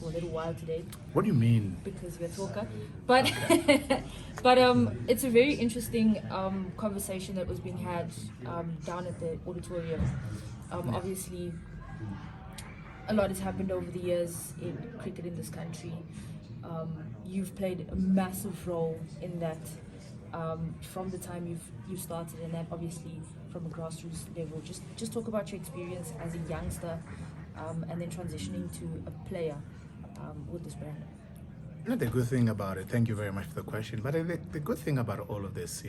for a little while today. What do you mean? Because you're a talker. But but it's a very interesting conversation that was being had down at the auditorium. Obviously, a lot has happened over the years in cricket in this country. You've played a massive role in that from the time you've started, and then obviously from a grassroots level. Just talk about your experience as a youngster, and then transitioning to a player with this brand. The good thing about it, thank you very much for the question, but the good thing about all of this,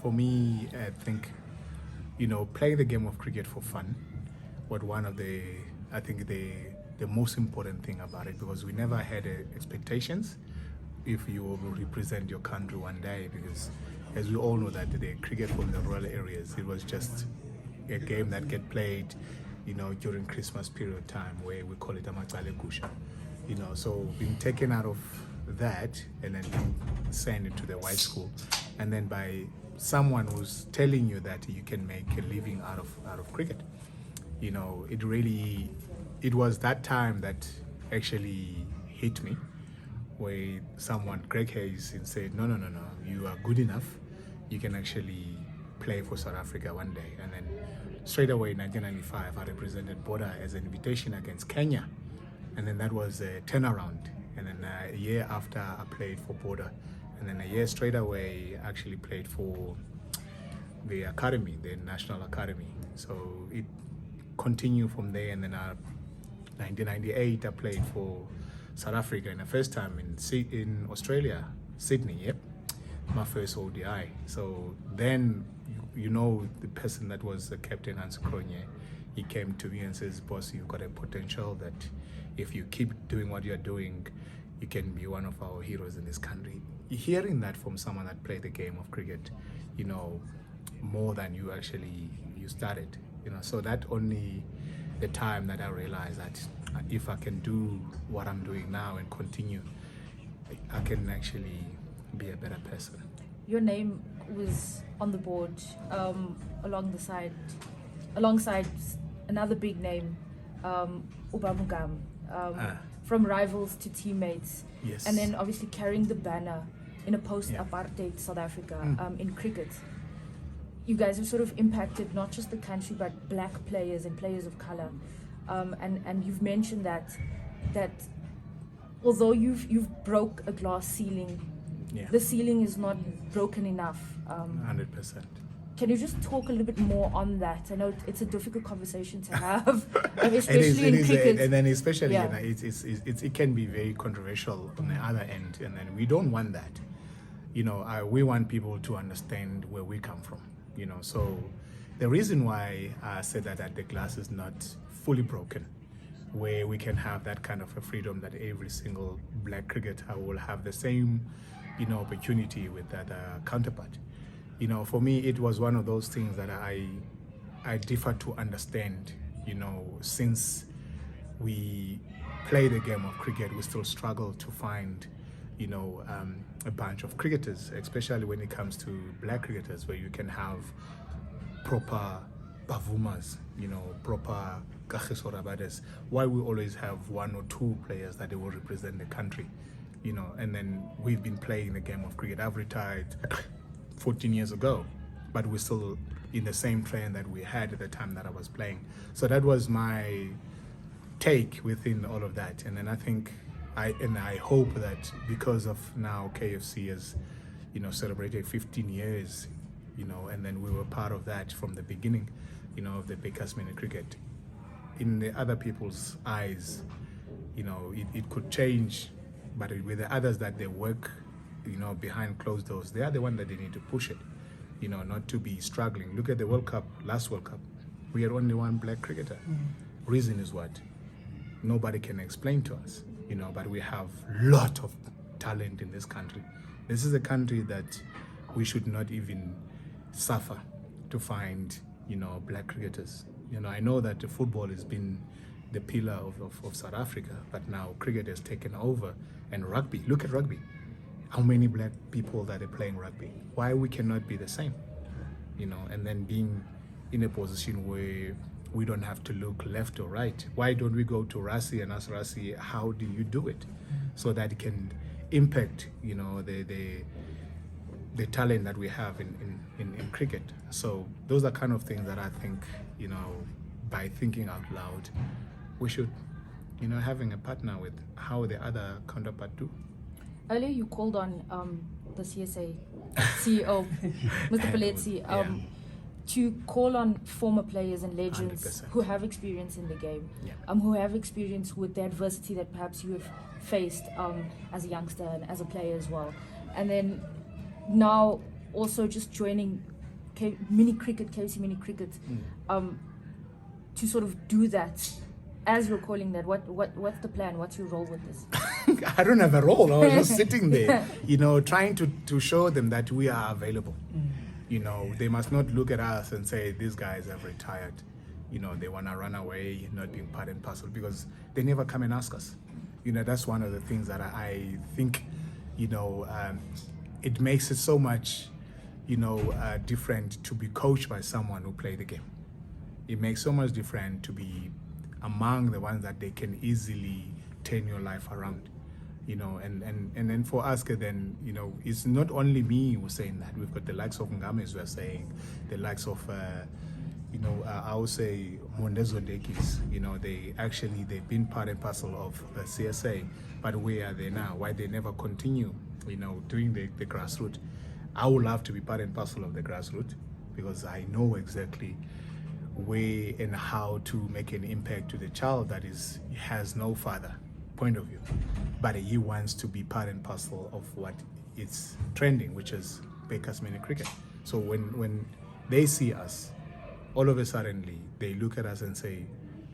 for me, I think, playing the game of cricket for fun, what one of the most important thing about it, because we never had expectations if you will represent your country one day, because as we all know that the cricket from the rural areas, it was just a game that get played, during Christmas period time, where we call it a Makhaya Ntini. So being taken out of that and then being sent into the white school, and then by someone who's telling you that you can make a living out of cricket, it was that time that actually hit me, where someone, Greg Hayes, said, no, you are good enough, you can actually play for South Africa one day. And then straight away in 1995, I represented Border as an invitation against Kenya, and then that was a turnaround. And then a year after, I played for Border, and then a year straight away, I actually played for the academy, the National Academy. So it continued from there, and then 1998, I played for South Africa, and the first time in Australia, Sydney, yep, my first ODI. So then, the person that was the captain, Hans Kronje, he came to me and says, boss, you've got a potential that if you keep doing what you're doing, you can be one of our heroes in this country. Hearing that from someone that played the game of cricket, more than you started, so that only the time that I realized that if I can do what I'm doing now and continue, I can actually be a better person. Your name was on the board alongside another big name, Ubamugam, from rivals to teammates. Yes. And then obviously carrying the banner in a post-apartheid South Africa in cricket. You guys have sort of impacted not just the country, but black players and players of color. And you've mentioned that although you've broke a glass ceiling, the ceiling is not broken enough. 100%. Can you just talk a little bit more on that? I know it's a difficult conversation to have, especially in cricket. And then especially, it can be very controversial on the other end, and then we don't want that. We want people to understand where we come from. So the reason why I said that the glass is not fully broken, where we can have that kind of a freedom that every single black cricketer will have the same, opportunity with that counterpart. For me, it was one of those things that I differ to understand. Since we play the game of cricket, we still struggle to find, a bunch of cricketers, especially when it comes to black cricketers, where you can have proper bavumas, proper kagiso rabades. Why we always have one or two players that they will represent the country, and then we've been playing the game of cricket. I've retired 14 years ago, but we're still in the same trend that we had at the time that I was playing. So that was my take within all of that. And then I think I hope that because of now KFC has, celebrated 15 years, and then we were part of that from the beginning, of the KFC Mini Cricket. In the other people's eyes, it could change, but with the others that they work, behind closed doors, they are the one that they need to push it, not to be struggling. Look at the World Cup, last World Cup. We had only one black cricketer. Reason is what? Nobody can explain to us, but we have a lot of talent in this country. This is a country that we should not even suffer to find, black cricketers. I know that the football has been the pillar of South Africa, but now cricket has taken over, and rugby. Look at rugby. How many black people that are playing rugby? Why we cannot be the same? And then being in a position where we don't have to look left or right. Why don't we go to Rasi and ask Rasi, how do you do it? So that it can impact, the talent that we have in cricket. So those are kind of things that I think, by thinking out loud, we should, having a partner with how the other counterpart do. Earlier you called on the CSA CEO, Mr. Paletsi, to call on former players and legends 100%. who have experience in the game, Yeah. who have experience with the adversity that perhaps you have faced as a youngster and as a player as well. And then now also just joining KFC Mini Cricket, to sort of do that as you're calling that. What's the plan? What's your role with this? I don't have a role. I was just sitting there, trying to show them that we are available. They must not look at us and say, these guys have retired. They want to run away, not being part and parcel, because they never come and ask us. That's one of the things that I think, it makes it so much, different to be coached by someone who played the game. It makes so much different to be among the ones that they can easily turn your life around. And then for us, then, it's not only me who's saying that. We've got the likes of Ngames who are saying, the likes of, I would say Mondezo Dekis, they've been part and parcel of the CSA, but where are they now? Why they never continue, doing the grassroots? I would love to be part and parcel of the grassroots, because I know exactly where and how to make an impact to the child that has no father point of view, but he wants to be part and parcel of what it's trending, which is KFC Mini Cricket. So when they see us, all of a sudden they look at us and say,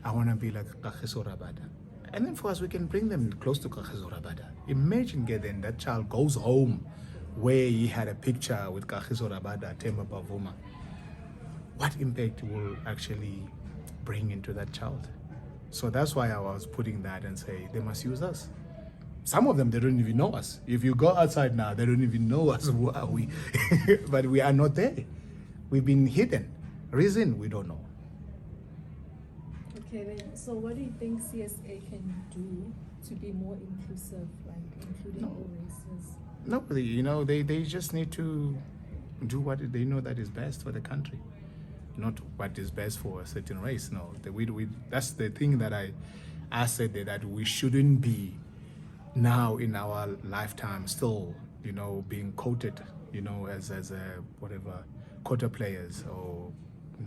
I want to be like Kagiso Rabada. And then for us, we can bring them close to Kagiso Rabada. Imagine then that child goes home where he had a picture with Kagiso Rabada, Themba Bavuma. What impact will actually bring into that child? So that's why I was putting that and say they must use us. Some of them, they don't even know us. If you go outside now, they don't even know us. Who are we? But we are not there. We've been hidden. Reason, we don't know. Okay, then, so what do you think CSA can do to be more inclusive, like including all races? Nobody, they just need to do what they know that is best for the country. Not what is best for a certain race. No, that's the thing that I said that we shouldn't be now in our lifetime still, being quoted, as whatever quota players or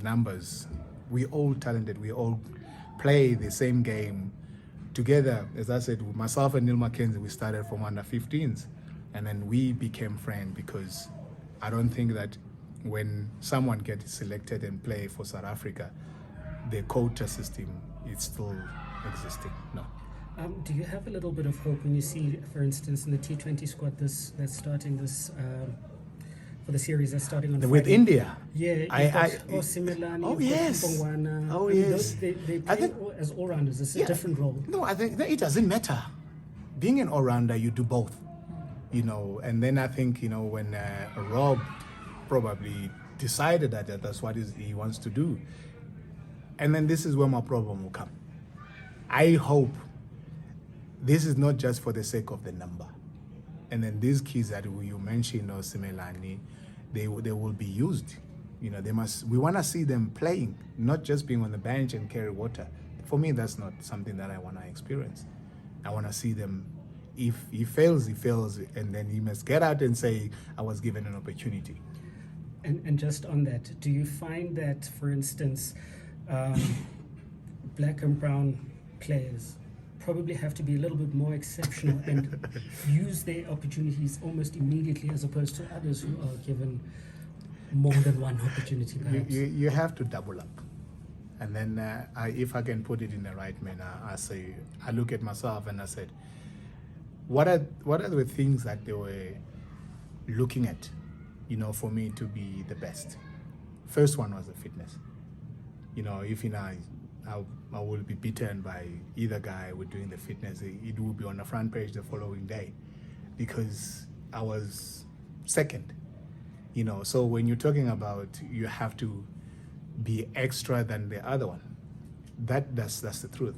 numbers. We all talented. We all play the same game together. As I said, myself and Neil Mackenzie, we started from under 15s, and then we became friends because I don't think that when someone gets selected and play for South Africa, the quota system is still existing. No. Do you have a little bit of hope when you see, for instance, in the T20 squad that's starting this for the series that's starting on with Friday? India? Yeah, Similani, yes. Pongwana. Oh, yes. They play as all-rounders. It's a different role. No, I think it doesn't matter. Being an all-rounder, you do both. And then I think, when Rob probably decided that that's what he wants to do. And then this is where my problem will come. I hope this is not just for the sake of the number. And then these kids that you mentioned, Simelani, they will be used. We want to see them playing, not just being on the bench and carry water. For me, that's not something that I want to experience. I want to see them. If he fails, and then he must get out and say, I was given an opportunity. And just on that, do you find that, for instance, black and brown players probably have to be a little bit more exceptional and use their opportunities almost immediately, as opposed to others who are given more than one opportunity, perhaps? You have to double up. And then if I can put it in the right manner, I look at myself and I said, what are the things that they were looking at, for me to be the best? First one was the fitness. If I will be beaten by either guy with doing the fitness, it will be on the front page the following day because I was second. So when you're talking about you have to be extra than the other one, that's the truth.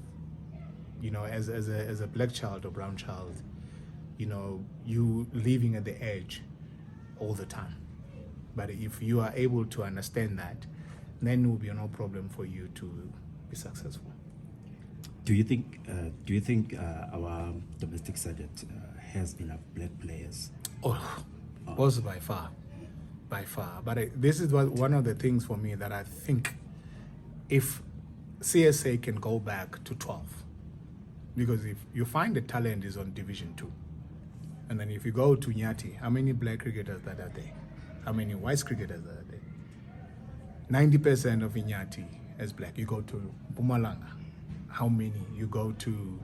You know, as a black child or brown child, you know, you living at the edge all the time. But if you are able to understand that, then it will be no problem for you to be successful. Do you think our domestic side has enough black players? Also by far. But this is one of the things for me that I think if CSA can go back to 12, because if you find the talent is on Division 2, and then if you go to Nyati, how many black cricketers that are there? How many white cricketers are there? 90% of Nyati is black. You go to Mpumalanga, how many? You go to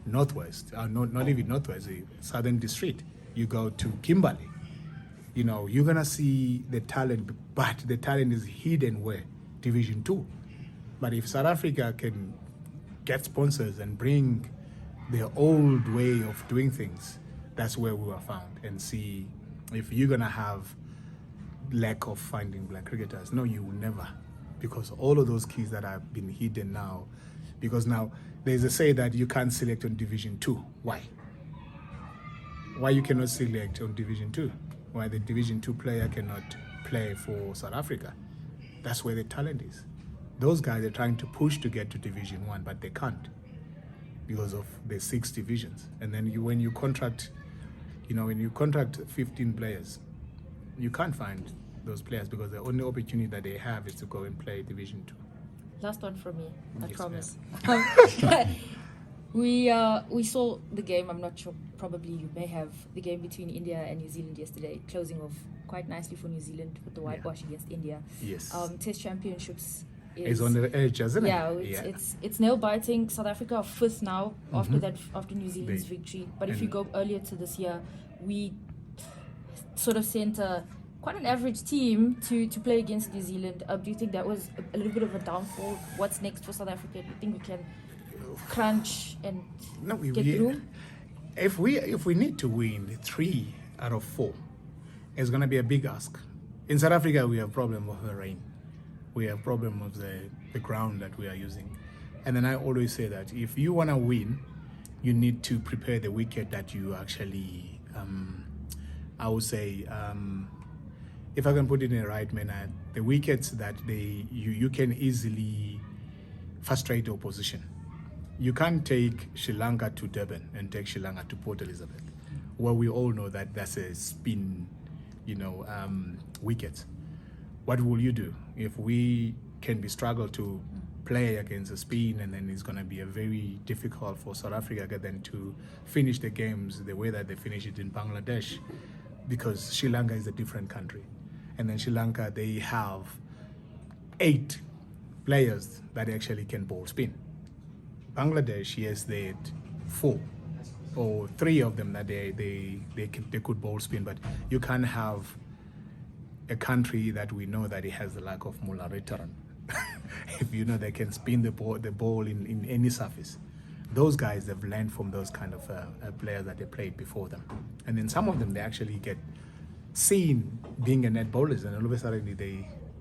Northwest, not even Northwest, the Southern District. You go to Kimberley. You know, you're gonna see the talent, but the talent is hidden where? Division 2. But if South Africa can get sponsors and bring their old way of doing things, that's where we were found. And see if you're gonna have lack of finding black cricketers. No, you will never, because all of those keys that have been hidden now, because now there's a say that you can't select on Division 2. Why? Why you cannot select on Division 2? Why the Division 2 player cannot play for South Africa? That's where the talent is. Those guys are trying to push to get to Division 1, but they can't because of the 6 divisions. And then when you contract 15 players, you can't find those players because the only opportunity that they have is to go and play Division 2. Last one from me, I Yes, promise. We saw the game. I'm not sure. Probably you may have the game between India and New Zealand yesterday, closing off quite nicely for New Zealand with the whitewash against India. Yes. Test championships It's on the edge, isn't it? Yeah, it's nail biting. South Africa are 5th now after New Zealand's victory. But if you go earlier to this year, we sort of sent quite an average team to play against New Zealand. Do you think that was a little bit of a downfall? What's next for South Africa? Do you think we can crunch and get through? If we need to win 3 out of 4, it's going to be a big ask. In South Africa, we have problem of the rain. We have problem of the ground that we are using. And then I always say that if you want to win, you need to prepare the wicket that you actually, I would say, if I can put it in the right manner, the wickets that you can easily frustrate the opposition. You can't take Sri Lanka to Durban and take Sri Lanka to Port Elizabeth. Well, we all know that that's a spin, wicket. What will you do if we can be struggle to play against a spin, and then it's going to be a very difficult for South Africa then to finish the games the way that they finish it in Bangladesh, because Sri Lanka is a different country. And then Sri Lanka, they have 8 players that actually can bowl spin. Bangladesh, yes, they had 4 or 3 of them that they could bowl spin, but you can't have a country that we know that it has the lack of Mullah return. If you know they can spin the ball in any surface. Those guys have learned from those kind of players that they played before them. And then some of them, they actually get seen being a net bowlers, and all of a sudden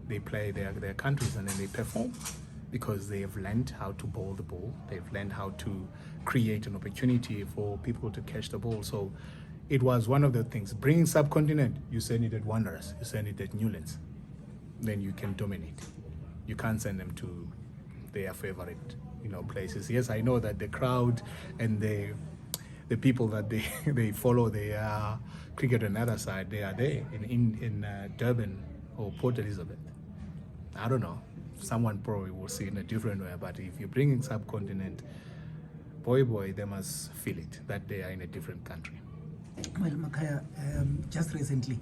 they play their countries and then they perform because they have learned how to bowl the ball. They've learned how to create an opportunity for people to catch the ball. So it was one of the things. Bringing subcontinent, you send it at Wanderers, you send it at Newlands, then you can dominate. You can't send them to their favorite, places. Yes, I know that the crowd and the people that they follow their cricket on the other side, they are there in Durban or Port Elizabeth. I don't know. Someone probably will see it in a different way, but if you're bringing subcontinent, boy, they must feel it, that they are in a different country. Well, Makhaya, just recently,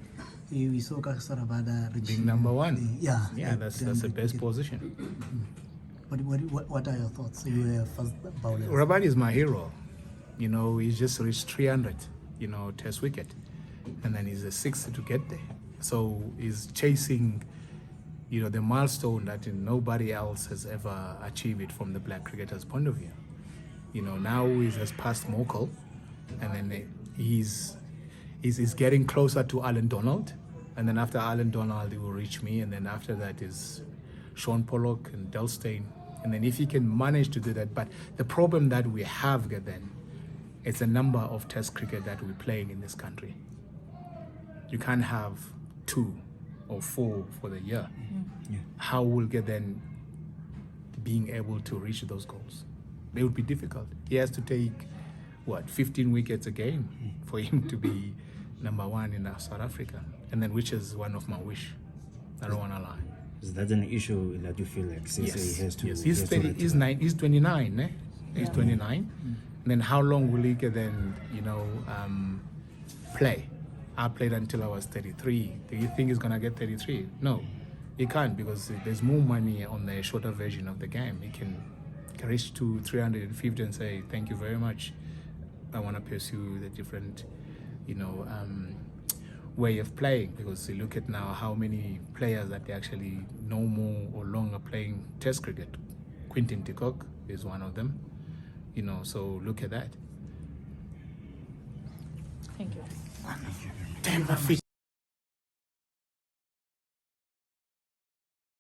we saw Kasarabada Being number 1. Yeah, that's the best position. What are your thoughts? You were first bowler. Rabadi is my hero. He's just reached 300, test wicket. And then he's the 6th to get there. So he's chasing, the milestone that nobody else has ever achieved it from the black cricketer's point of view. Now he's just past Mokal, and then he's getting closer to Alan Donald. And then after Alan Donald, he will reach me. And then after that is Sean Pollock and Delstein. And then if he can manage to do that, but the problem that we have then, it's a number of test cricket that we're playing in this country. You can't have 2 or 4 for the year. Yeah. How will get then being able to reach those goals? It would be difficult. He has to take, 15 wickets a game for him to be number 1 in South Africa. And then which is one of my wish. I don't want to lie. Is that an issue that you feel like CSA has to? Yes, has he's to 30, he's rectify? 29, eh? He's 29. And then how long will he get then, play? I played until I was 33. Do you think he's gonna get 33? No, he can't, because there's more money on the shorter version of the game. He can reach to 350 and say, thank you very much. I want to pursue the different, way of playing, because you look at now how many players that they actually no more or longer playing test cricket. Quinton de Kock is one of them, so look at that. Thank you. Damn, my feet.